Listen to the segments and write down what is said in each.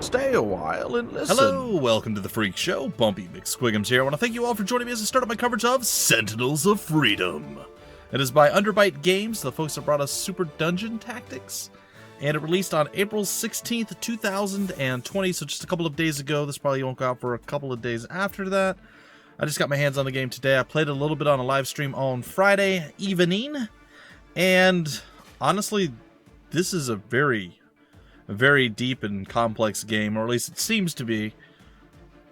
Stay a while and listen. Hello, welcome to the Freak Show. BUMPY-MCSQUIGUMS here. I want to thank you all for joining me as I start up my coverage of Sentinels of Freedom. It is by Underbite Games, the folks that brought us Super Dungeon Tactics. And it released on April 16th, 2020, so just a couple of days ago. This probably won't go out for a couple of days after that. I just got my hands on the game today. I played it a little bit on a live stream on Friday evening. And honestly, this is a very deep and complex game, or at least it seems to be,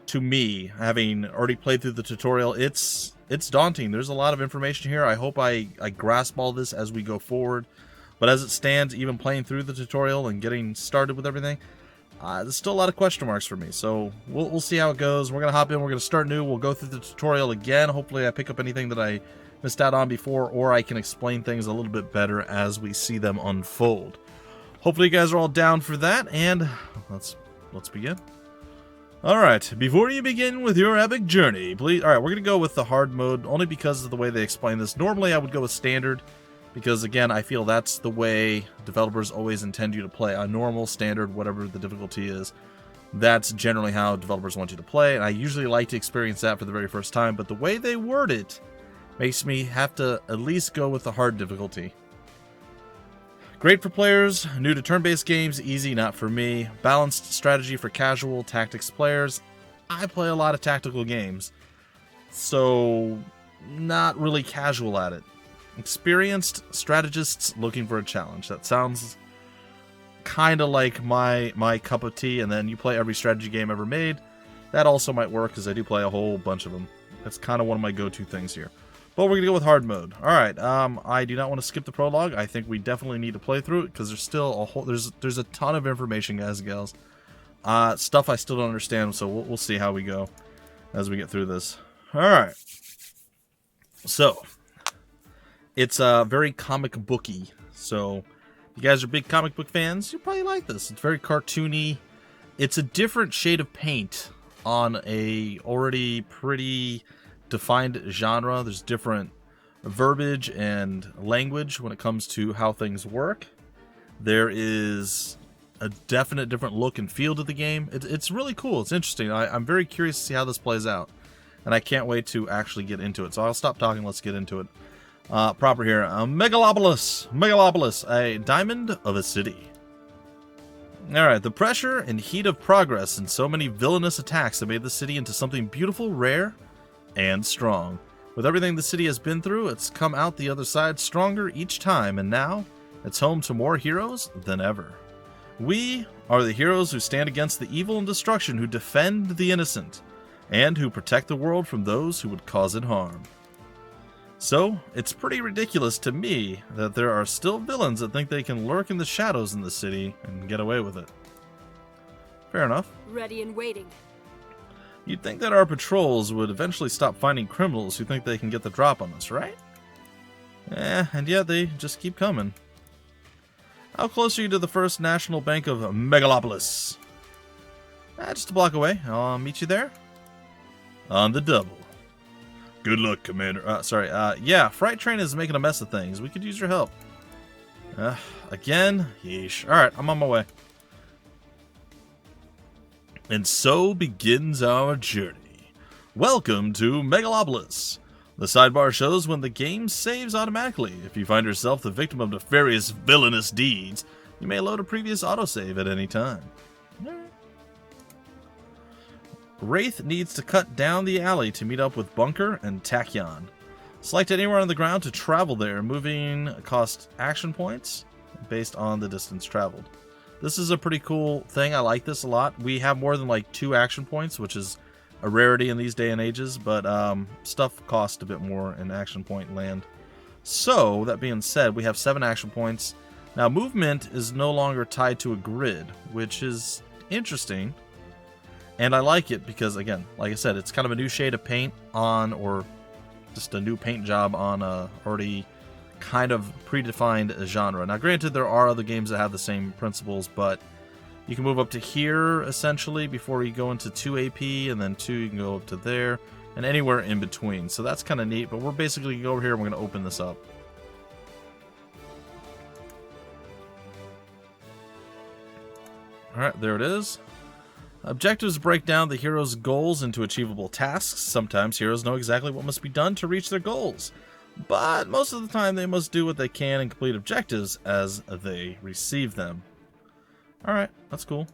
to me, having already played through the tutorial. It's daunting. There's a lot of information here. I hope I grasp all this as we go forward. But as it stands, even playing through the tutorial and getting started with everything, there's still a lot of question marks for me. So we'll see how it goes. We're going to hop in. We're going to start new. We'll go through the tutorial again. Hopefully I pick up anything that I missed out on before, or I can explain things a little bit better as we see them unfold. Hopefully you guys are all down for that, and let's begin. Alright, before you begin with your epic journey, please... Alright, we're going to go with the hard mode, only because of the way they explain this. Normally I would go with standard, because again, I feel that's the way developers always intend you to play. A normal, standard, whatever the difficulty is. That's generally how developers want you to play, and I usually like to experience that for the very first time, but the way they word it makes me have to at least go with the hard difficulty. Great for players, new to turn-based games, easy, not for me. Balanced strategy for casual tactics players. I play a lot of tactical games, so not really casual at it. Experienced strategists looking for a challenge. That sounds kind of like my cup of tea, and then you play every strategy game ever made. That also might work, because I do play a whole bunch of them. That's kind of one of my go-to things here. But we're going to go with hard mode. Alright, I do not want to skip the prologue. I think we definitely need to play through it, because there's still a whole... There's a ton of information, guys and gals. Stuff I still don't understand, so we'll see how we go as we get through this. Alright. So, it's very comic booky. So, if you guys are big comic book fans, you'll probably like this. It's very cartoony. It's a different shade of paint on a already pretty defined genre. There's different verbiage and language when it comes to how things work. There is a definite different look and feel to the game. It's really cool. It's interesting. I'm very curious to see how this plays out, and I can't wait to actually get into it. So I'll stop talking. Let's get into it. Proper here. Megalopolis, a diamond of a city. Alright, the pressure and heat of progress and so many villainous attacks have made the city into something beautiful, rare, and strong. With everything the city has been through, it's come out the other side stronger each time, and now it's home to more heroes than ever. We are the heroes who stand against the evil and destruction, who defend the innocent, and who protect the world from those who would cause it harm. So, it's pretty ridiculous to me that there are still villains that think they can lurk in the shadows in the city and get away with it. Fair enough. Ready and waiting. You'd think that our patrols would eventually stop finding criminals who think they can get the drop on us, right? And yet they just keep coming. How close are you to the First National Bank of Megalopolis? Just a block away. I'll meet you there. On the double. Good luck, Commander. Yeah, Freight Train is making a mess of things. We could use your help. Again? Yeesh. Alright, I'm on my way. And so begins our journey. Welcome to Megalopolis. The sidebar shows when the game saves automatically. If you find yourself the victim of nefarious villainous deeds, you may load a previous autosave at any time. Wraith needs to cut down the alley to meet up with Bunker and Tachyon. Select anywhere on the ground to travel there. Moving costs action points based on the distance traveled. This is a pretty cool thing. I like this a lot. We have more than like 2 action points, which is a rarity in these day and ages, but stuff costs a bit more in action point land. So, that being said, we have 7 action points. Now, movement is no longer tied to a grid, which is interesting. And I like it because, again, like I said, it's kind of a new shade of paint on, or just a new paint job on a already kind of predefined genre. Now, granted, there are other games that have the same principles, but you can move up to here, essentially, before you go into 2 AP, and then 2, you can go up to there, and anywhere in between. So that's kind of neat, but we're basically going to go over here, and we're going to open this up. Alright, there it is. Objectives break down the hero's goals into achievable tasks. Sometimes heroes know exactly what must be done to reach their goals, but most of the time they must do what they can and complete objectives as they receive them. Alright, that's cool.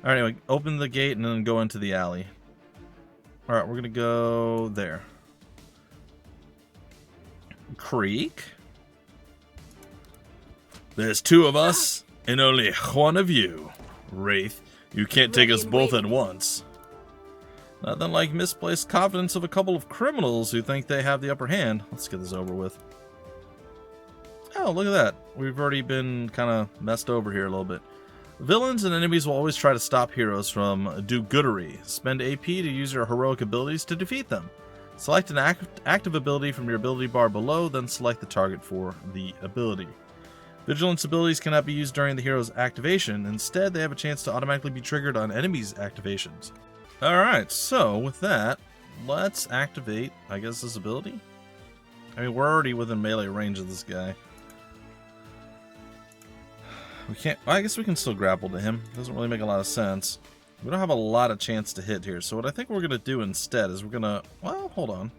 Alright, anyway, open the gate and then go into the alley. Alright, we're gonna go there. Creek. There's two of us and only one of you. Wraith, you can't take us both at once. Nothing like misplaced confidence of a couple of criminals who think they have the upper hand. Let's get this over with. Oh, look at that. We've already been kind of messed over here a little bit. Villains and enemies will always try to stop heroes from do-goodery. Spend AP to use your heroic abilities to defeat them. Select an active ability from your ability bar below, then select the target for the ability. Vigilance abilities cannot be used during the hero's activation. Instead, they have a chance to automatically be triggered on enemies' activations. Alright, so with that, let's activate, I guess, this ability. I mean, we're already within melee range of this guy. We can't, well, I guess we can still grapple to him. Doesn't really make a lot of sense. We don't have a lot of chance to hit here, so what I think we're going to do instead is we're going to, well, hold on.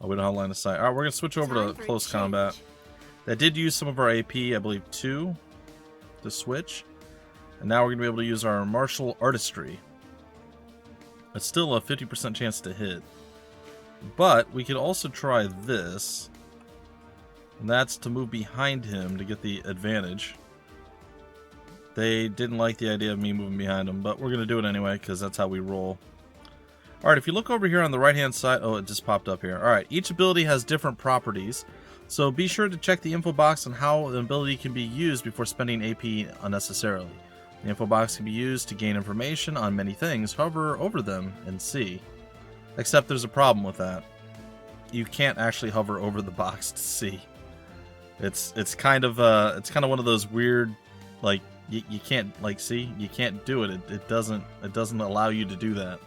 Oh, we don't have line of sight. Alright, we're going to switch over to close combat. That did use some of our AP, I believe 2, to switch. And now we're going to be able to use our martial artistry. It's still a 50% chance to hit. But we could also try this. And that's to move behind him to get the advantage. They didn't like the idea of me moving behind him, but we're going to do it anyway because that's how we roll. Alright, if you look over here on the right-hand side... Oh, it just popped up here. Alright, each ability has different properties, so be sure to check the info box on how an ability can be used before spending AP unnecessarily. The info box can be used to gain information on many things. Hover over them and see. Except there's a problem with that. You can't actually hover over the box to see. It's kind of one of those weird, like, you can't, like, see, you can't do it. It doesn't allow you to do that.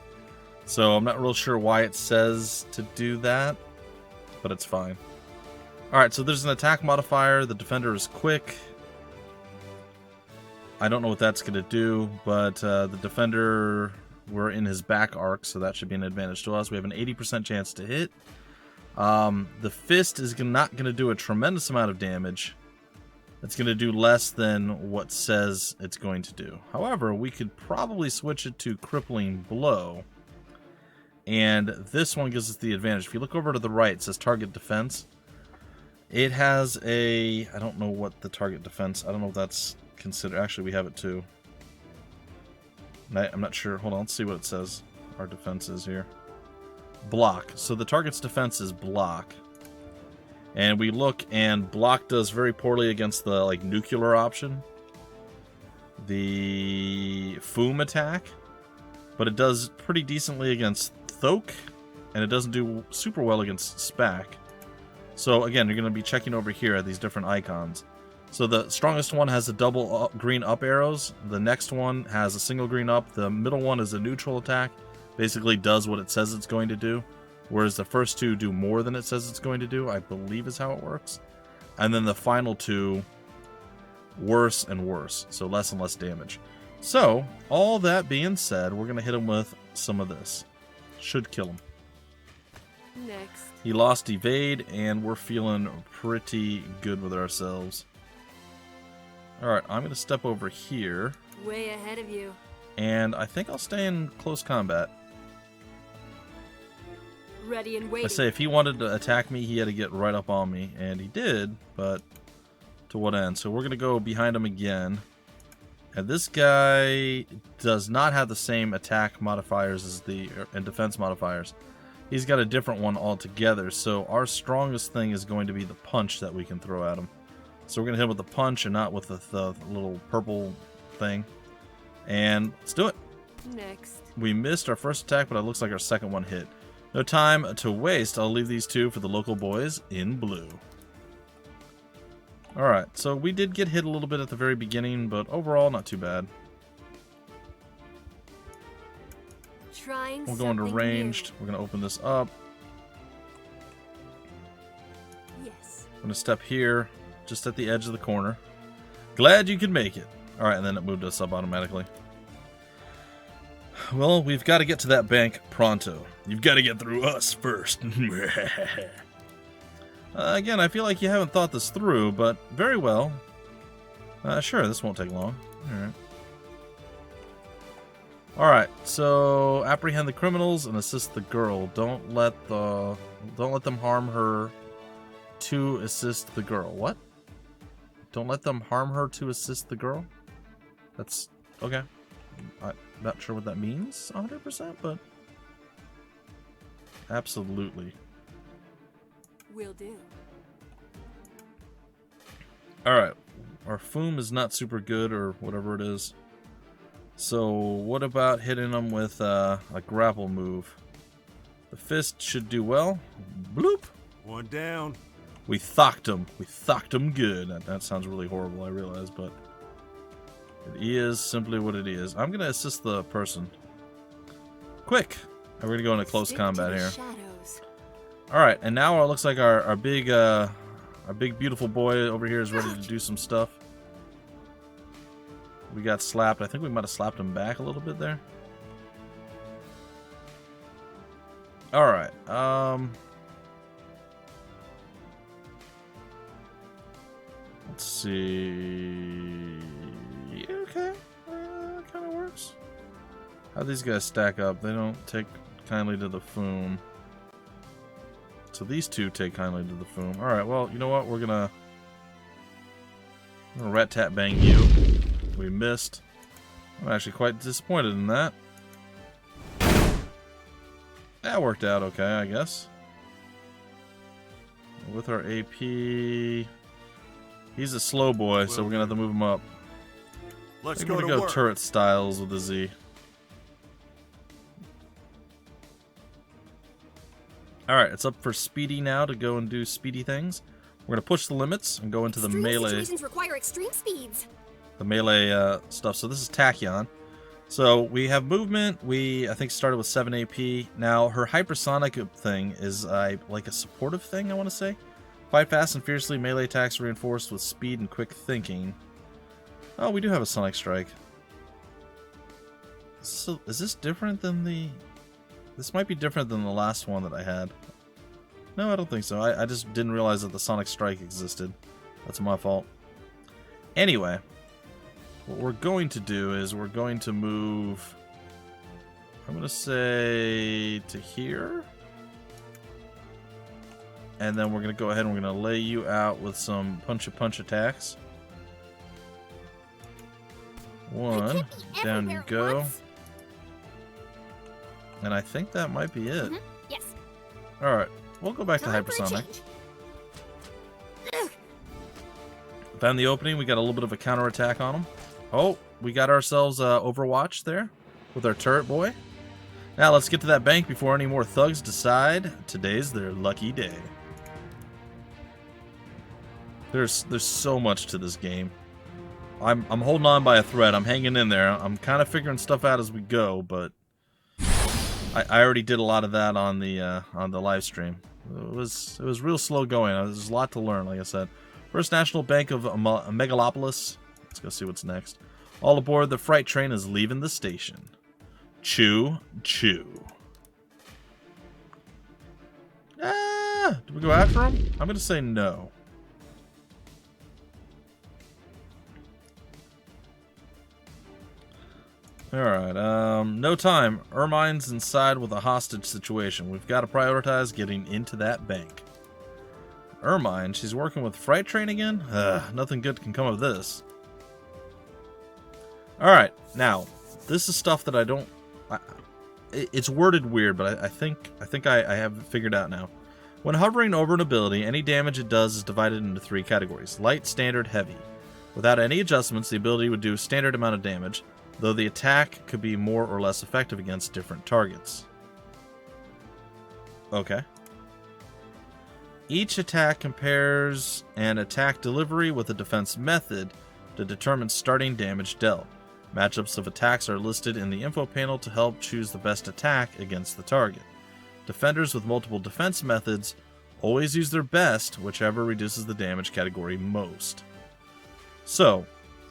So I'm not real sure why it says to do that, but it's fine. Alright, so there's an attack modifier. The defender is quick. I don't know what that's going to do, but the defender, we're in his back arc, so that should be an advantage to us. We have an 80% chance to hit. The fist is not going to do a tremendous amount of damage. It's going to do less than what says it's going to do. However, we could probably switch it to crippling blow. And this one gives us the advantage. If you look over to the right, it says target defense. It has a... I don't know what the target defense... I don't know if that's considered... Actually, we have it too. I'm not sure. Hold on, let's see what it says. Our defense is here. Block. So the target's defense is block. And we look, and block does very poorly against the, like, nuclear option. The Foom attack. But it does pretty decently against Thoke, and it doesn't do super well against Spac. So again, you're going to be checking over here at these different icons. So the strongest one has the double green up arrows. The next one has a single green up. The middle one is a neutral attack. Basically does what it says it's going to do. Whereas the first two do more than it says it's going to do, I believe is how it works. And then the final two, worse and worse. So less and less damage. So, all that being said, we're going to hit him with some of this. Should kill him. Next. He lost evade, and we're feeling pretty good with ourselves. Alright, I'm going to step over here. Way ahead of you. And I think I'll stay in close combat. Ready and waiting. I say, if he wanted to attack me, he had to get right up on me. And he did, but to what end? So we're going to go behind him again. And this guy does not have the same attack modifiers as and defense modifiers. He's got a different one altogether. So our strongest thing is going to be the punch that we can throw at him. So we're going to hit him with the punch and not with the little purple thing. And let's do it. Next. We missed our first attack, but it looks like our second one hit. No time to waste. I'll leave these two for the local boys in blue. Alright, so we did get hit a little bit at the very beginning, but overall, not too bad. We'll go into ranged. We're going to open this up. Yes. I'm going to step here, just at the edge of the corner. Glad you could make it. Alright, and then it moved us up automatically. Well, we've got to get to that bank pronto. You've got to get through us first. Again, I feel like you haven't thought this through, but very well. Sure, this won't take long. Alright. Alright, so apprehend the criminals and assist the girl. Don't let them harm her to assist the girl. What? Don't let them harm her to assist the girl? That's okay. I'm not sure what that means 100%, but absolutely. Will do. Alright. Our foom is not super good, or whatever it is. So, what about hitting them with a grapple move? The fist should do well. Bloop! One down. We thocked him. We thocked him good. That sounds really horrible, I realize, but it is simply what it is. I'm going to assist the person. Quick! We're going to go into close combat here. Alright, and now it looks like our big beautiful boy over here is ready to do some stuff. We got slapped. I think we might have slapped him back a little bit there. Alright, let's see. Yeah, okay. Kind of works. How these guys stack up? They don't take kindly to the foom. So these two take kindly to the foom. Alright, well, you know what? We're gonna rat-tat-bang you. We missed. I'm actually quite disappointed in that. That worked out okay, I guess. With our AP... He's a slow boy, so we're gonna have to move him up. Let's go to turret styles with the Z. Alright, it's up for Speedy now to go and do speedy things. We're gonna push the limits and go into the melee. Situations require extreme speeds. The melee stuff. So this is Tachyon. So we have movement. We, I think, started with 7 AP. Now her hypersonic thing is like a supportive thing, I want to say. Fight fast and fiercely. Melee attacks reinforced with speed and quick thinking. Oh, we do have a sonic strike. So is this different than the... This might be different than the last one that I had. No, I don't think so. I just didn't realize that the sonic strike existed. That's my fault. Anyway, what we're going to do is we're going to move... I'm going to say to here. And then we're going to go ahead and we're going to lay you out with some punch-a-punch attacks. One. Down you go. And I think that might be it. Yes. Alright, we'll go back to hypersonic. Found the opening, we got a little bit of a counterattack on them. Oh, we got ourselves Overwatch there with our turret boy. Now let's get to that bank before any more thugs decide today's their lucky day. There's so much to this game. I'm holding on by a thread. I'm hanging in there. I'm kind of figuring stuff out as we go, but I already did a lot of that on the live stream. It was real slow going. There's a lot to learn, like I said. First National Bank of Megalopolis. Let's go see what's next. All aboard, the freight train is leaving the station. Choo choo. Ah, do we go after him? I'm gonna say no. Alright, no time. Ermine's inside with a hostage situation. We've got to prioritize getting into that bank. Ermine, she's working with Freight Train again? Nothing good can come of this. Alright, now, this is stuff that I don't... it's worded weird, but I think I have it figured out now. When hovering over an ability, any damage it does is divided into 3 categories. Light, standard, heavy. Without any adjustments, the ability would do a standard amount of damage, though the attack could be more or less effective against different targets. Okay. Each attack compares an attack delivery with a defense method to determine starting damage dealt. Matchups of attacks are listed in the info panel to help choose the best attack against the target. Defenders with multiple defense methods always use their best, whichever reduces the damage category most. So,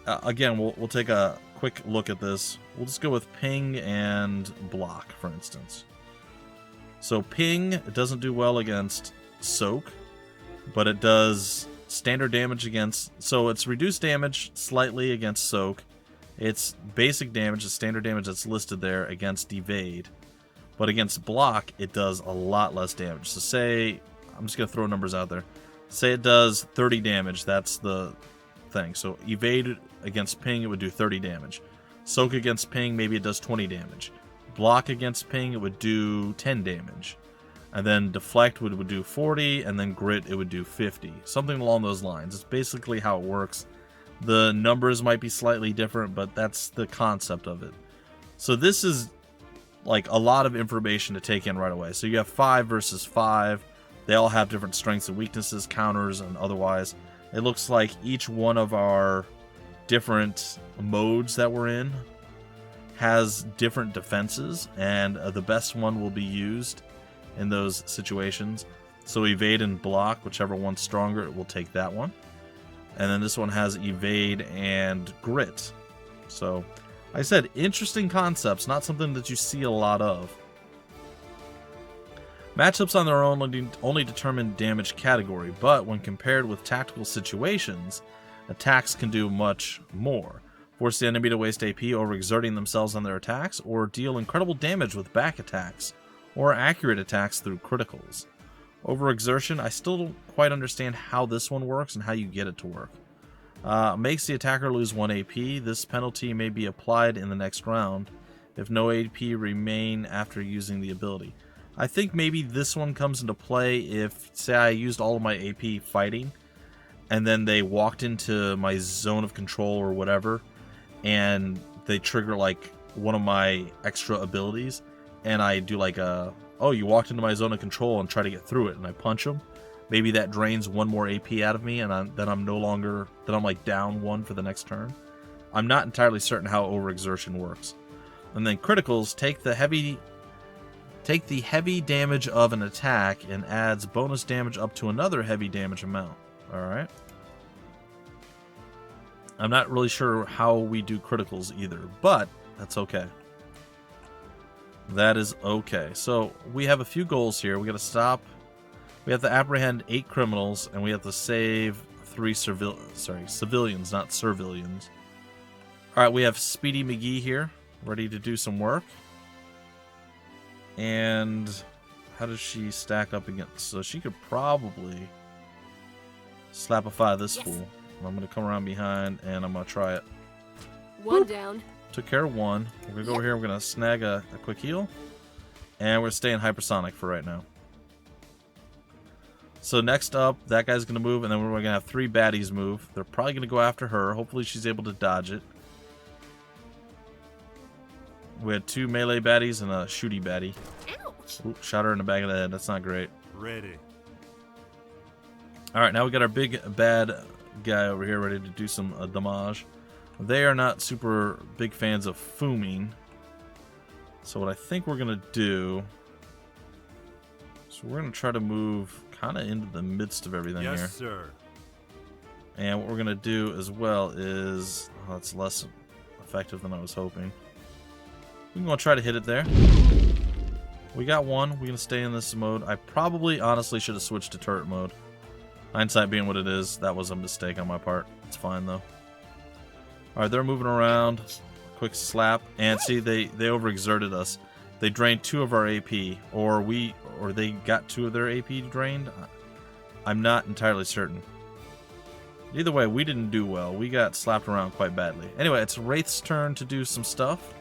again, we'll take a quick look at this. We'll just go with ping and block, for instance. So ping, it doesn't do well against soak, but it does standard damage against... So it's reduced damage slightly against soak. It's basic damage, the standard damage that's listed there against evade. But against block, it does a lot less damage. So say, I'm just going to throw numbers out there. Say it does 30 damage, that's the thing. So evade against ping, it would do 30 damage. Soak against ping, maybe it does 20 damage. Block against ping, it would do 10 damage. And then deflect would do 40, and then grit, it would do 50. Something along those lines. It's basically how it works. The numbers might be slightly different, but that's the concept of it. So this is like a lot of information to take in right away. So you have 5 versus 5. They all have different strengths and weaknesses, counters, and otherwise. It looks like each one of our different modes that we're in has different defenses, and the best one will be used in those situations. So evade and block, whichever one's stronger, it will take that one. And then this one has evade and grit. So, like I said, interesting concepts, not something that you see a lot of. Matchups on their own only determine damage category, but when compared with tactical situations, attacks can do much more. Force the enemy to waste AP overexerting themselves on their attacks, or deal incredible damage with back attacks, or accurate attacks through criticals. Overexertion, I still don't quite understand how this one works and how you get it to work. Makes the attacker lose 1 AP. This penalty may be applied in the next round if no AP remain after using the ability. I think maybe this one comes into play if, say, I used all of my AP fighting, and then they walked into my zone of control or whatever, and they trigger like one of my extra abilities, and I do like a, oh, you walked into my zone of control, and try to get through it, and I punch them. Maybe that drains 1 more AP out of me, and then I'm like down 1 for the next turn. I'm not entirely certain how overexertion works. And then criticals take the heavy damage of an attack and adds bonus damage up to another heavy damage amount. Alright. I'm not really sure how we do criticals either, but that's okay. That is okay. So we have a few goals here. We got to stop. We have to apprehend 8 criminals, and we have to save 3 civilians, not civilians. All right, we have Speedy McGee here, ready to do some work. And how does she stack up against? So she could probably slapify this fool. I'm going to come around behind, and I'm going to try it. One down. Took care of one. We're going to go over here. We're going to snag a quick heal. And we're staying hypersonic for right now. So next up, that guy's going to move, and then we're going to have 3 baddies move. They're probably going to go after her. Hopefully she's able to dodge it. We had 2 melee baddies and a shooty baddie. Ouch. Ooh, shot her in the back of the head. That's not great. Ready. Alright, now we got our big bad guy over here ready to do some damage. They are not super big fans of fooming. So what I think we're going to do... So we're going to try to move kind of into the midst of everything here. Yes, sir. And what we're going to do as well is... Oh, that's less effective than I was hoping. We're going to try to hit it there. We got one. We're going to stay in this mode. I probably, honestly, should have switched to turret mode. Hindsight being what it is, that was a mistake on my part. It's fine, though. Alright, they're moving around. Quick slap. And see, they overexerted us. They drained 2 of our AP. Or they got 2 of their AP drained. I'm not entirely certain. Either way, we didn't do well. We got slapped around quite badly. Anyway, it's Wraith's turn to do some stuff.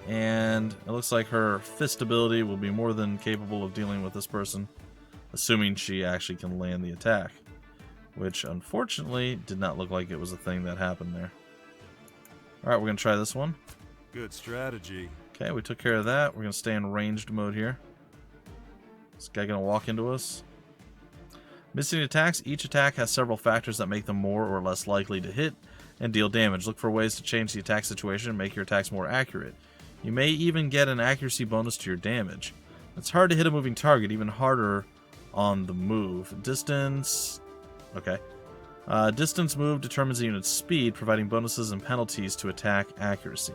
And it looks like her fist ability will be more than capable of dealing with this person. Assuming she actually can land the attack. Which, unfortunately, did not look like it was a thing that happened there. Alright, we're going to try this one. Good strategy. Okay, we took care of that. We're going to stay in ranged mode here. This guy going to walk into us. Missing attacks. Each attack has several factors that make them more or less likely to hit and deal damage. Look for ways to change the attack situation and make your attacks more accurate. You may even get an accuracy bonus to your damage. It's hard to hit a moving target, even harder on the move. Distance. Okay. Distance moved determines the unit's speed, providing bonuses and penalties to attack accuracy.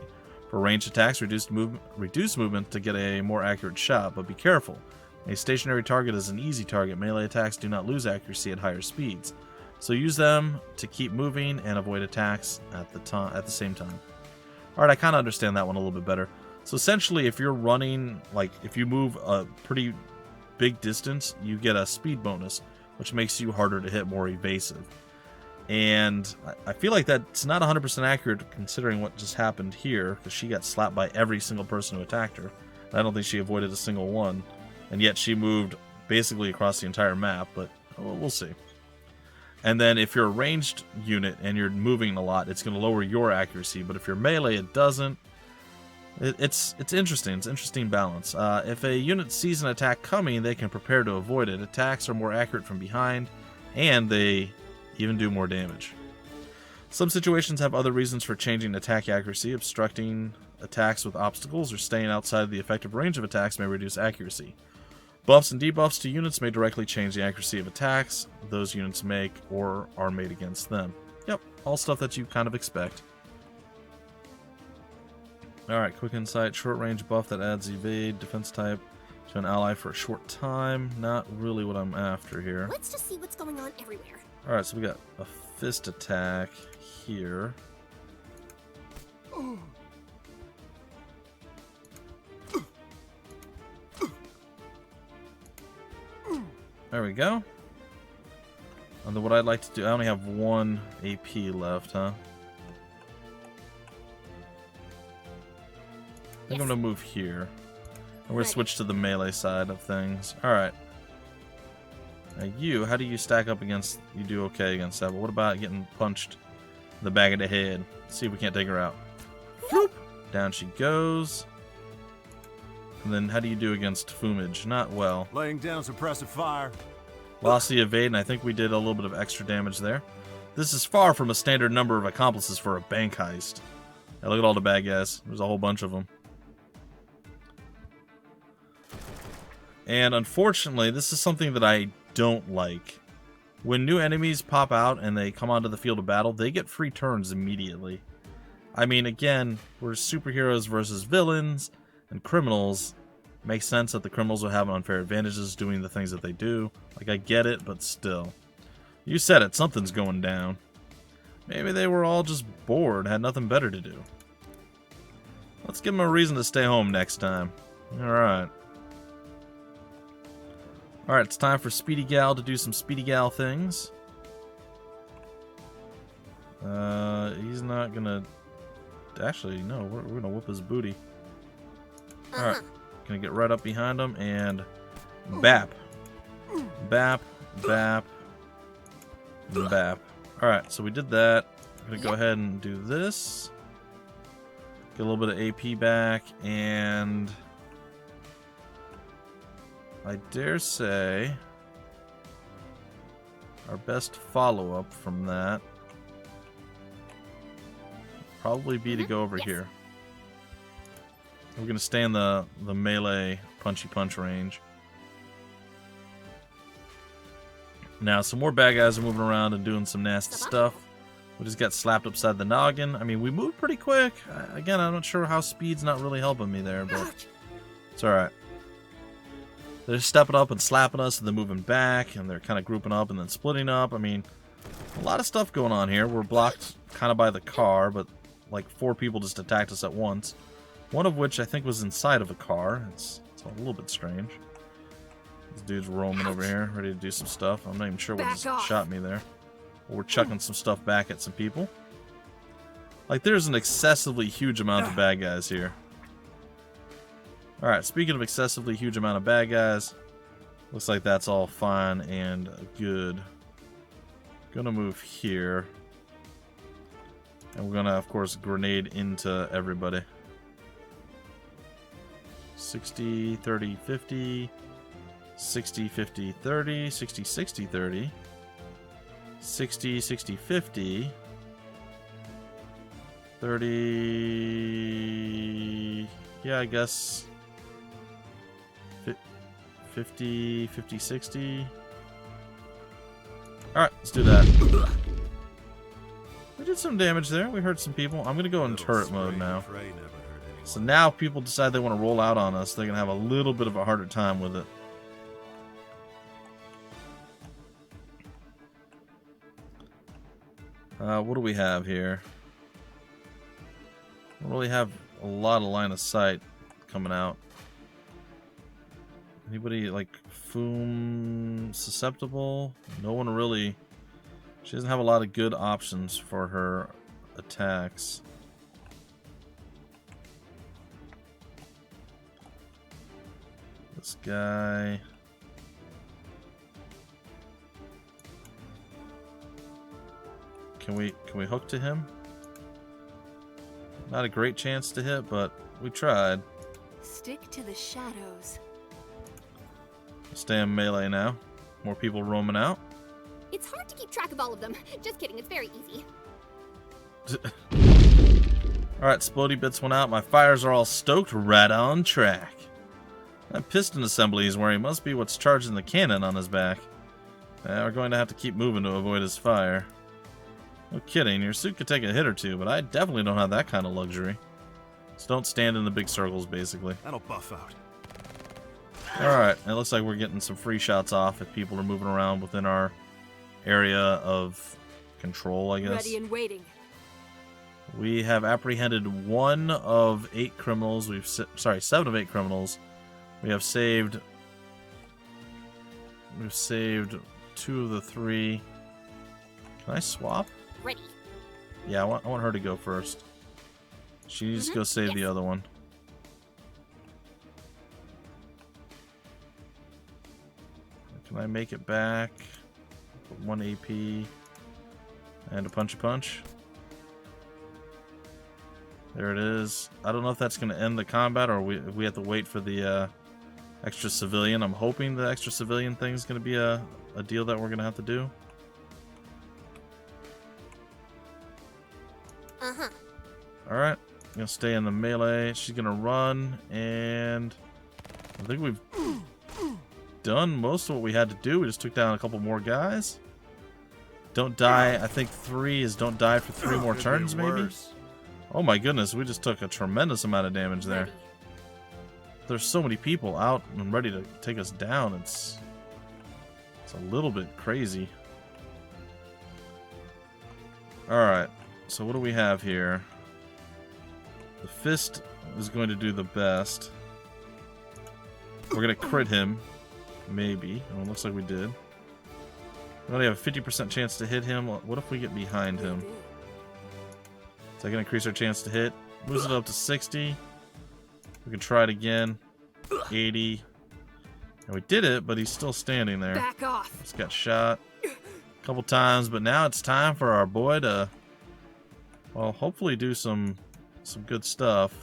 For ranged attacks, reduce movement to get a more accurate shot, but be careful. A stationary target is an easy target. Melee attacks do not lose accuracy at higher speeds, so use them to keep moving and avoid attacks at the same time. Alright, I kind of understand that one a little bit better. So essentially, if you're running, like, if you move a pretty big distance, you get a speed bonus, which makes you harder to hit, more evasive. And I feel like that's not 100% accurate considering what just happened here, because she got slapped by every single person who attacked her. I don't think she avoided a single one. And yet she moved basically across the entire map, but we'll see. And then if you're a ranged unit and you're moving a lot, it's going to lower your accuracy. But if you're melee, it doesn't. It's interesting. It's an interesting balance. If a unit sees an attack coming, they can prepare to avoid it. Attacks are more accurate from behind, and they even do more damage. Some situations have other reasons for changing attack accuracy. Obstructing attacks with obstacles or staying outside the effective range of attacks may reduce accuracy. Buffs and debuffs to units may directly change the accuracy of attacks those units make or are made against them. Yep, all stuff that you kind of expect. Alright, quick insight. Short range buff that adds evade defense type to an ally for a short time. Not really what I'm after here. Let's just see what's going on everywhere. Alright, so we got a fist attack here. There we go. And then what I'd like to do, I only have 1 AP left, huh? I think I'm gonna move here. And we're gonna switch to the melee side of things. Alright. Now you, how do you stack up against, you do okay against that, but what about getting punched in the back of the head? Let's see if we can't take her out. Whoop! Down she goes. And then how do you do against Fumage? Not well. Laying down suppressive fire. Lost the evade, and I think we did a little bit of extra damage there. This is far from a standard number of accomplices for a bank heist. Now look at all the bad guys. There's a whole bunch of them. And unfortunately, this is something that I don't like. When new enemies pop out and they come onto the field of battle, they get free turns immediately. I mean, again, we're superheroes versus villains and criminals. Makes sense that the criminals will have unfair advantages doing the things that they do. Like, I get it, but still. You said it, something's going down. Maybe they were all just bored, had nothing better to do. Let's give them a reason to stay home next time. Alright. Alright, it's time for Speedy Gal to do some Speedy Gal things. He's not gonna... Actually, no, we're gonna whip his booty. Alright. Gonna get right up behind him and bap. Bap, bap, bap. Alright, so we did that. I'm gonna go ahead and do this. Get a little bit of AP back, and I dare say our best follow-up from that would probably be to go over here. We're going to stay in the melee punchy punch range. Now, some more bad guys are moving around and doing some nasty stuff. We just got slapped upside the noggin. I mean, we moved pretty quick. Again, I'm not sure how speed's not really helping me there, but it's alright. They're stepping up and slapping us, and then moving back, and they're kind of grouping up and then splitting up. I mean, a lot of stuff going on here. We're blocked kind of by the car, but like 4 people just attacked us at once. One of which I think was inside of a car. It's a little bit strange. This dude's roaming over here, ready to do some stuff. I'm not even sure what just shot me there. But we're chucking some stuff back at some people. Like, there's an excessively huge amount of bad guys here. Alright, speaking of excessively huge amount of bad guys, looks like that's all fine and good. Gonna move here. And we're gonna, of course, grenade into everybody. 60, 30, 50, 60, 50, 30, 60, 60, 30, 60, 60, 50, 30, yeah, I guess 50, 50, 60. Alright, let's do that. did some damage there. We hurt some people. I'm going to go in turret mode now. So now if people decide they want to roll out on us, they're going to have a little bit of a harder time with it. What do we have here? We don't really have a lot of line of sight coming out. Anybody like Foom susceptible? No one really. She doesn't have a lot of good options for her attacks. This guy. Can we hook to him? Not a great chance to hit, but we tried. Stick to the shadows. Stay in melee now. More people roaming out. It's hard to keep track of all of them. Just kidding, it's very easy. Alright, Splody Bits went out. My fires are all stoked, right on track. That piston assembly he's wearing must be what's charging the cannon on his back. We're going to have to keep moving to avoid his fire. No kidding, your suit could take a hit or two, but I definitely don't have that kind of luxury. So don't stand in the big circles, basically. That'll buff out. Alright, it looks like we're getting some free shots off if people are moving around within our area of control, I guess. Ready and waiting. We have apprehended 1 of 8 criminals. 7 of 8 criminals. We have saved. We've saved 2 of the 3. Can I swap? Ready. Yeah, I want her to go first. She needs to go save the other one. Can I make it back? 1 AP and a punch. There it is. I don't know if that's going to end the combat or we have to wait for the extra civilian. I'm hoping the extra civilian thing is going to be a deal that we're going to have to do. Uh-huh. Alright. I'm going to stay in the melee. She's going to run, and I think we've done most of what we had to do. We just took down a couple more guys. Don't die. I think 3 is don't die for 3 more turns, maybe? Oh my goodness, we just took a tremendous amount of damage there. There's so many people out and ready to take us down. It's a little bit crazy. Alright, so what do we have here? The fist is going to do the best. We're going to crit him. Maybe. Oh, it looks like we did. We only have a 50% chance to hit him. What if we get behind him? Is that going to increase our chance to hit? Moves it up to 60. We can try it again. 80. And we did it, but he's still standing there. Back off. Just got shot a couple times, but now it's time for our boy to, well, hopefully do some good stuff.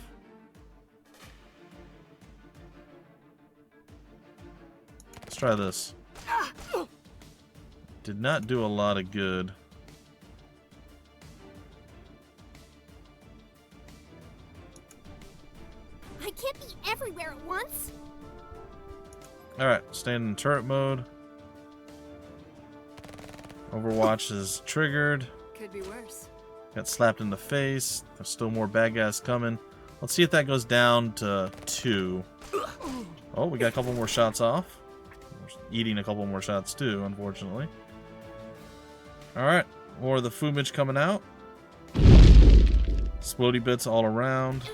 Let's try this. Did not do a lot of good. I can't be everywhere at once. Alright, staying in turret mode. Overwatch is triggered. Could be worse. Got slapped in the face. There's still more bad guys coming. Let's see if that goes down to 2. Oh, we got a couple more shots off. We're eating a couple more shots too, unfortunately. Alright, more of the fumage coming out. Splody bits all around.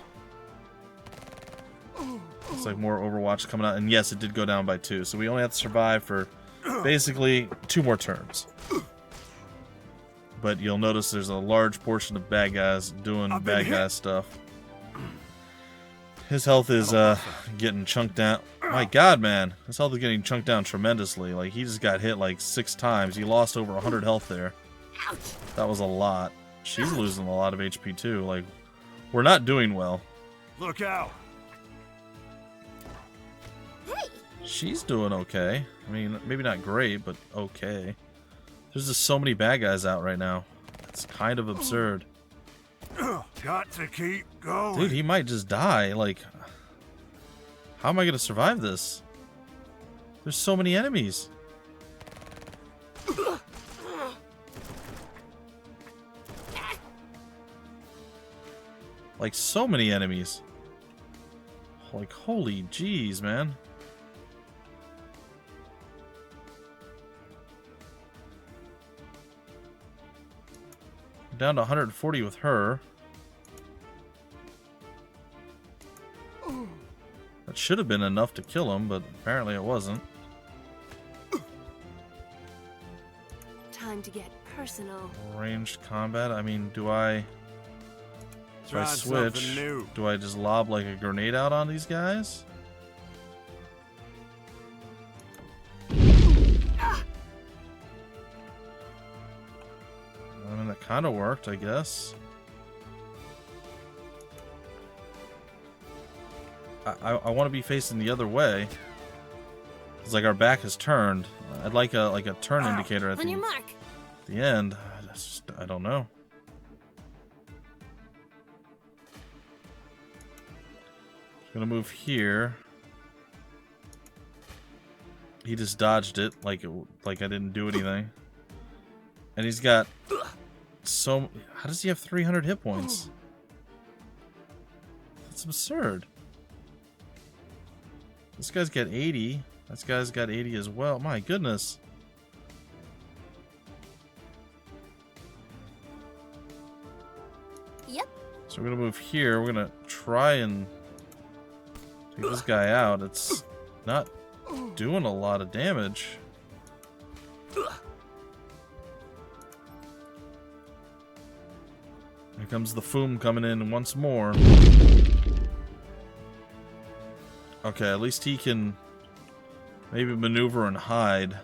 Looks like more Overwatch coming out. And yes, it did go down by 2. So we only have to survive for basically 2 more turns. But you'll notice there's a large portion of bad guys doing bad guy stuff. His health is getting chunked down. My god, man. His health is getting chunked down tremendously. Like, he just got hit like 6 times. He lost over 100 health there. That was a lot. She's losing a lot of HP too. Like, we're not doing well. Look out! She's doing okay. I mean, maybe not great, but okay. There's just so many bad guys out right now. It's kind of absurd. Got to keep going. Dude, he might just die. Like, how am I going to survive this? There's so many enemies. Like, so many enemies. Like, holy jeez, man. Down to 140 with her. That should have been enough to kill him, but apparently it wasn't. Time to get personal. Ranged combat. I mean, do I... If I Trying something switch, new. do I just lob like a grenade out on these guys? I mean, that kind of worked, I guess. I want to be facing the other way. It's like our back is turned. I'd like a turn indicator at On your mark. the end. I don't know. Gonna move here. He just dodged it like I didn't do anything. And he's got so... How does he have 300 hit points? That's absurd. This guy's got 80. This guy's got 80 as well. My goodness. Yep. So we're gonna move here. We're gonna try and take this guy out. It's not doing a lot of damage. Here comes the Foom coming in once more. Okay, at least he can maybe maneuver and hide.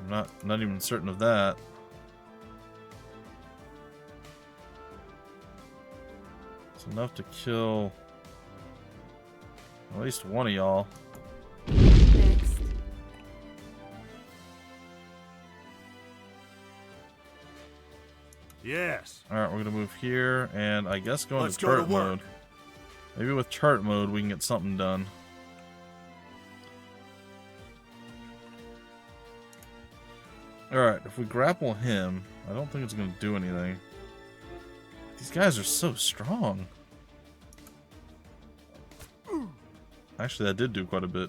I'm not even certain of that. It's enough to kill at least one of y'all. Next. Yes. Alright, we're gonna move here and I guess go into Let's go to turret work. mode. Maybe with turret mode we can get something done. Alright, if we grapple him, I don't think it's gonna do anything. These guys are so strong. Actually, that did do quite a bit.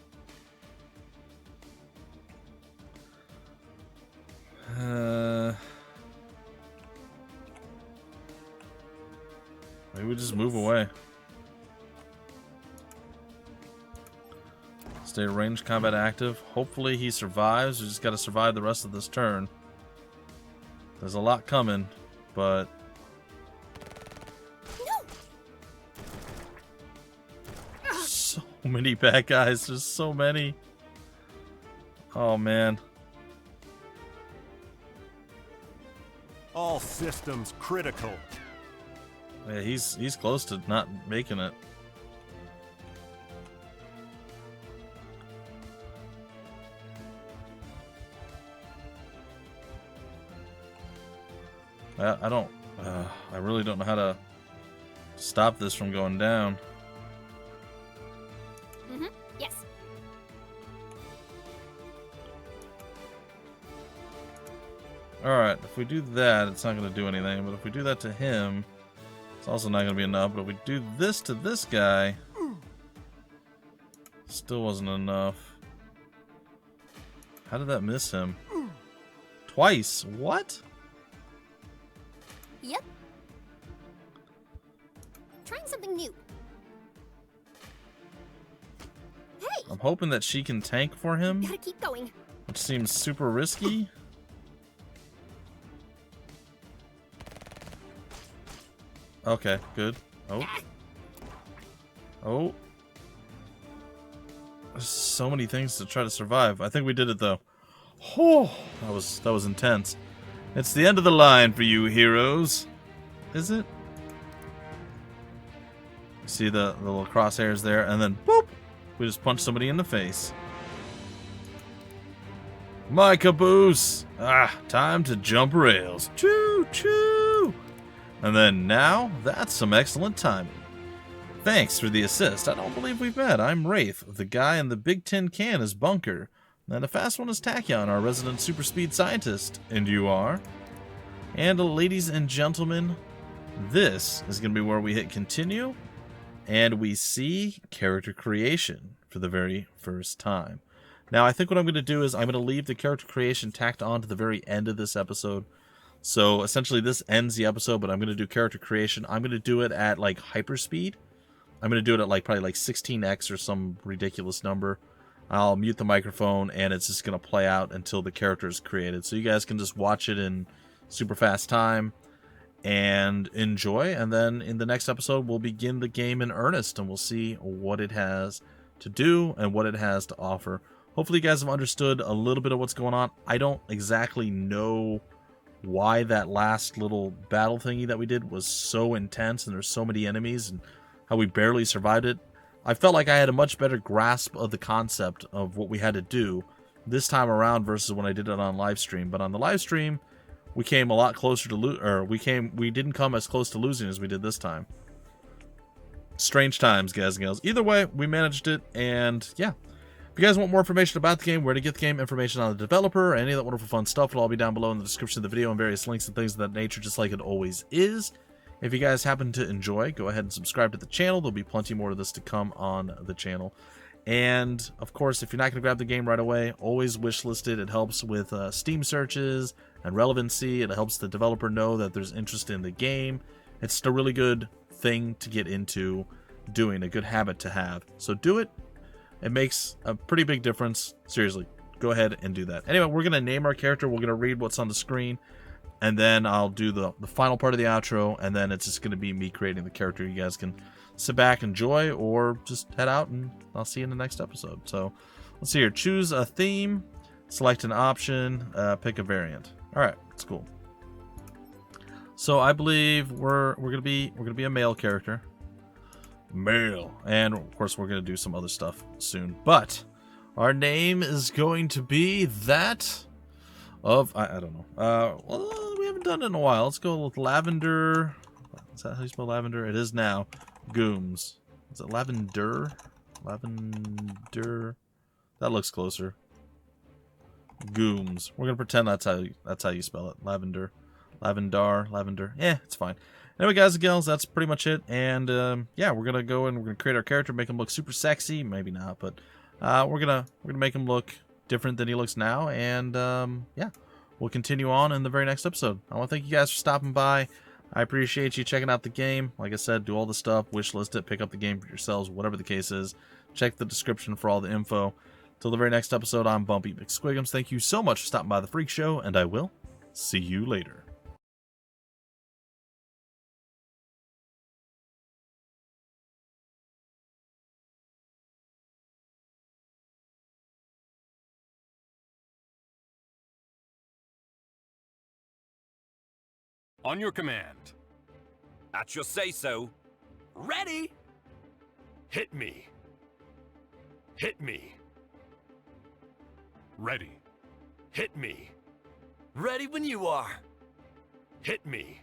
Maybe we just move away. Stay ranged combat active. Hopefully he survives. We just gotta survive the rest of this turn. There's a lot coming, but... So many bad guys. There's so many. Oh, man. All systems critical. Yeah, he's close to not making it. I really don't know how to stop this from going down. Yes. Alright, if we do that, it's not going to do anything. But if we do that to him, it's also not going to be enough. But if we do this to this guy, still wasn't enough. How did that miss him? Twice? What? Yep. Trying something new. Hey, I'm hoping that she can tank for him, gotta keep going. which seems super risky. Okay, good. Oh. Oh. There's so many things to try to survive. I think we did it though. Oh, that was intense. It's the end of the line for you heroes. Is it? See the little crosshairs there, and then boop! We just punch somebody in the face. My caboose! Ah, time to jump rails. Choo choo! And then now, that's some excellent timing. Thanks for the assist. I don't believe we've met. I'm Wraith. The guy in the big tin can is Bunker. And the fast one is Tachyon, our resident super speed scientist. And you are? And ladies and gentlemen, this is going to be where we hit continue, and we see character creation for the very first time. Now, I think what I'm going to do is I'm going to leave the character creation tacked on to the very end of this episode. So essentially this ends the episode, but I'm going to do character creation. I'm going to do it at like hyperspeed. I'm going to do it at like probably like 16x or some ridiculous number. I'll mute the microphone and it's just going to play out until the character is created. So you guys can just watch it in super fast time and enjoy. And then in the next episode, we'll begin the game in earnest and we'll see what it has to do and what it has to offer. Hopefully you guys have understood a little bit of what's going on. I don't exactly know why that last little battle thingy that we did was so intense and there's so many enemies and how we barely survived it. I felt like I had a much better grasp of the concept of what we had to do this time around versus when I did it on live stream. But on the live stream, we came a lot closer to we didn't come as close to losing as we did this time. Strange times, guys and gals. Either way, we managed it, and yeah. If you guys want more information about the game, where to get the game, information on the developer, any of that wonderful fun stuff, it'll all be down below in the description of the video and various links and things of that nature, just like it always is. If you guys happen to enjoy, go ahead and subscribe to the channel. There'll be plenty more of this to come on the channel. And, of course, if you're not going to grab the game right away, always wishlist it. It helps with Steam searches and relevancy. It helps the developer know that there's interest in the game. It's just a really good thing to get into doing, a good habit to have. So do it. It makes a pretty big difference. Seriously, go ahead and do that. Anyway, we're going to name our character. We're going to read what's on the screen. And then I'll do the final part of the outro. And then it's just going to be me creating the character. You guys can sit back, enjoy, or just head out. And I'll see you in the next episode. So let's see here. Choose a theme. Select an option. Pick a variant. All right. That's cool. So I believe we're going to be a male character. Male. And of course we're going to do some other stuff soon, but our name is going to be that of I don't know, well, we haven't done it in a while. Let's go with Lavender. Is that how you spell lavender? It is now. Gooms. Is it lavender? Lavender. That looks closer. Gooms. We're gonna pretend that's how you spell it. Lavender. Lavender. Yeah, it's fine. Anyway, guys and gals, that's pretty much it. And yeah, we're gonna go and we're gonna create our character, make him look super sexy. Maybe not, but we're gonna make him look different than he looks now. And yeah, we'll continue on in the very next episode. I want to thank you guys for stopping by. I appreciate you checking out the game. Like I said, do all the stuff, wishlist it, pick up the game for yourselves, whatever the case is. Check the description for all the info. Till the very next episode, I'm BUMPY-MCSQUIGUMS. Thank you so much for stopping by the Freak Show, and I will see you later. On your command. At your say-so. Ready? Hit me. Hit me. Ready. Hit me. Ready when you are. Hit me.